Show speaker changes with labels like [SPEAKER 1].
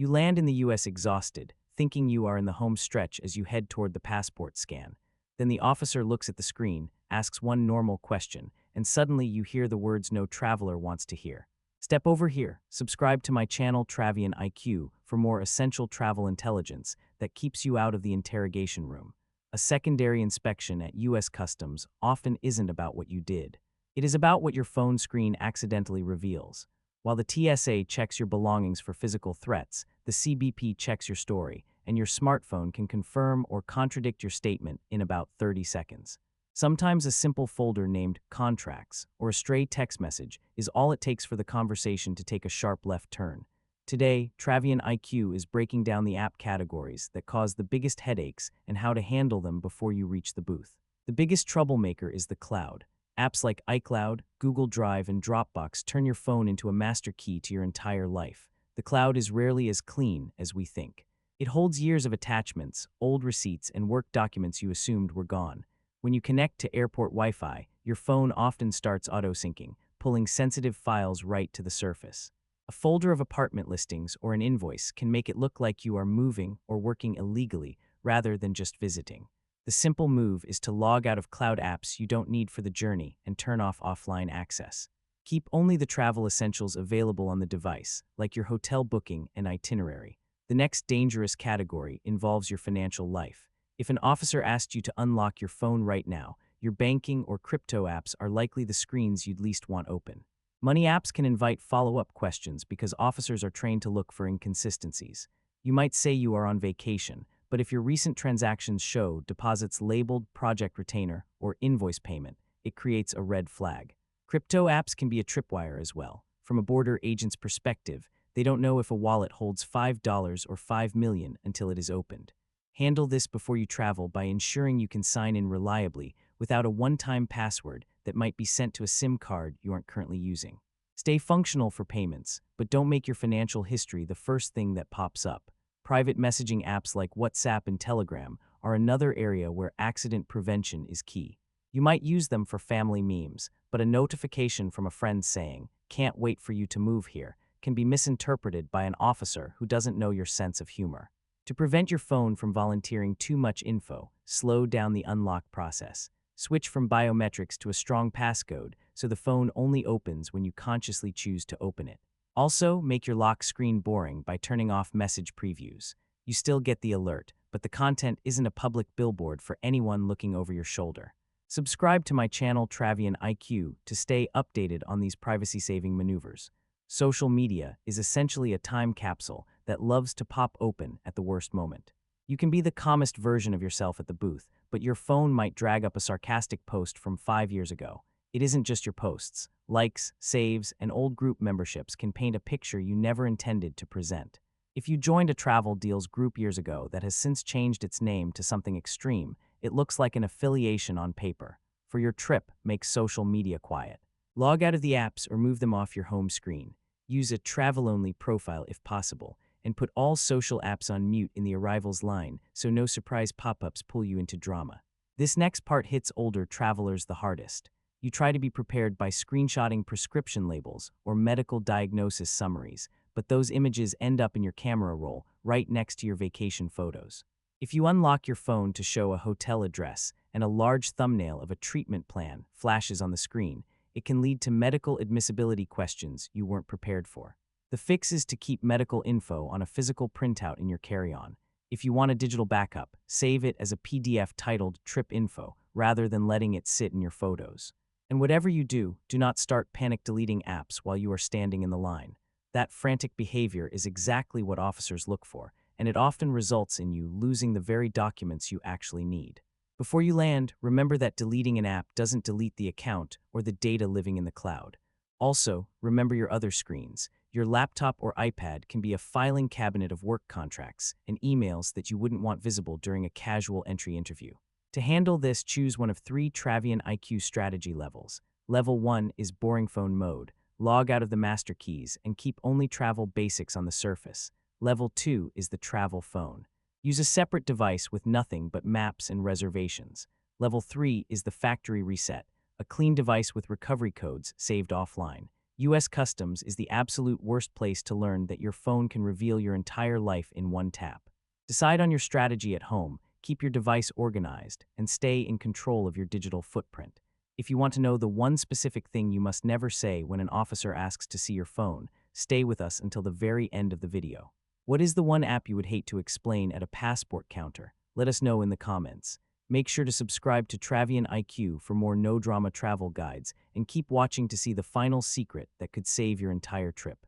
[SPEAKER 1] You land in the US exhausted, thinking you are in the home stretch as you head toward the passport scan. Then the officer looks at the screen, asks one normal question, and suddenly you hear the words no traveler wants to hear. Step over here, subscribe to my channel Travion IQ for more essential travel intelligence that keeps you out of the interrogation room. A secondary inspection at US Customs often isn't about what you did. It is about what your phone screen accidentally reveals. While the TSA checks your belongings for physical threats, the CBP checks your story, and your smartphone can confirm or contradict your statement in about 30 seconds. Sometimes a simple folder named Contracts or a stray text message is all it takes for the conversation to take a sharp left turn. Today, Travion IQ is breaking down the app categories that cause the biggest headaches and how to handle them before you reach the booth. The biggest troublemaker is the cloud. Apps like iCloud, Google Drive, and Dropbox turn your phone into a master key to your entire life. The cloud is rarely as clean as we think. It holds years of attachments, old receipts, and work documents you assumed were gone. When you connect to airport Wi-Fi, your phone often starts auto-syncing, pulling sensitive files right to the surface. A folder of apartment listings or an invoice can make it look like you are moving or working illegally rather than just visiting. The simple move is to log out of cloud apps you don't need for the journey and turn off offline access. Keep only the travel essentials available on the device, like your hotel booking and itinerary. The next dangerous category involves your financial life. If an officer asked you to unlock your phone right now, your banking or crypto apps are likely the screens you'd least want open. Money apps can invite follow-up questions because officers are trained to look for inconsistencies. You might say you are on vacation, but if your recent transactions show deposits labeled project retainer or invoice payment, it creates a red flag. Crypto apps can be a tripwire as well. From a border agent's perspective, they don't know if a wallet holds $5 or $5 million until it is opened. Handle this before you travel by ensuring you can sign in reliably without a one-time password that might be sent to a SIM card you aren't currently using. Stay functional for payments, but don't make your financial history the first thing that pops up. Private messaging apps like WhatsApp and Telegram are another area where accident prevention is key. You might use them for family memes, but a notification from a friend saying, "Can't wait for you to move here," can be misinterpreted by an officer who doesn't know your sense of humor. To prevent your phone from volunteering too much info, slow down the unlock process. Switch from biometrics to a strong passcode so the phone only opens when you consciously choose to open it. Also, make your lock screen boring by turning off message previews. You still get the alert, but the content isn't a public billboard for anyone looking over your shoulder. Subscribe to my channel Travion IQ to stay updated on these privacy-saving maneuvers. Social media is essentially a time capsule that loves to pop open at the worst moment. You can be the calmest version of yourself at the booth, but your phone might drag up a sarcastic post from 5 years ago. It isn't just your posts. Likes, saves, and old group memberships can paint a picture you never intended to present. If you joined a travel deals group years ago that has since changed its name to something extreme, it looks like an affiliation on paper. For your trip, make social media quiet. Log out of the apps or move them off your home screen. Use a travel-only profile if possible, and put all social apps on mute in the arrivals line so no surprise pop-ups pull you into drama. This next part hits older travelers the hardest. You try to be prepared by screenshotting prescription labels or medical diagnosis summaries, but those images end up in your camera roll right next to your vacation photos. If you unlock your phone to show a hotel address and a large thumbnail of a treatment plan flashes on the screen, it can lead to medical admissibility questions you weren't prepared for. The fix is to keep medical info on a physical printout in your carry-on. If you want a digital backup, save it as a PDF titled Trip Info rather than letting it sit in your photos. And whatever you do, do not start panic deleting apps while you are standing in the line. That frantic behavior is exactly what officers look for, and it often results in you losing the very documents you actually need. Before you land, remember that deleting an app doesn't delete the account or the data living in the cloud. Also, remember your other screens. Your laptop or iPad can be a filing cabinet of work contracts and emails that you wouldn't want visible during a casual entry interview. To handle this, choose one of 3 Travion IQ strategy levels. Level 1 is boring phone mode. Log out of the master keys and keep only travel basics on the surface. Level 2 is the travel phone. Use a separate device with nothing but maps and reservations. Level 3 is the factory reset, a clean device with recovery codes saved offline. US Customs is the absolute worst place to learn that your phone can reveal your entire life in one tap. Decide on your strategy at home, keep your device organized, and stay in control of your digital footprint. If you want to know the one specific thing you must never say when an officer asks to see your phone, stay with us until the very end of the video. What is the one app you would hate to explain at a passport counter? Let us know in the comments. Make sure to subscribe to Travion IQ for more no-drama travel guides and keep watching to see the final secret that could save your entire trip.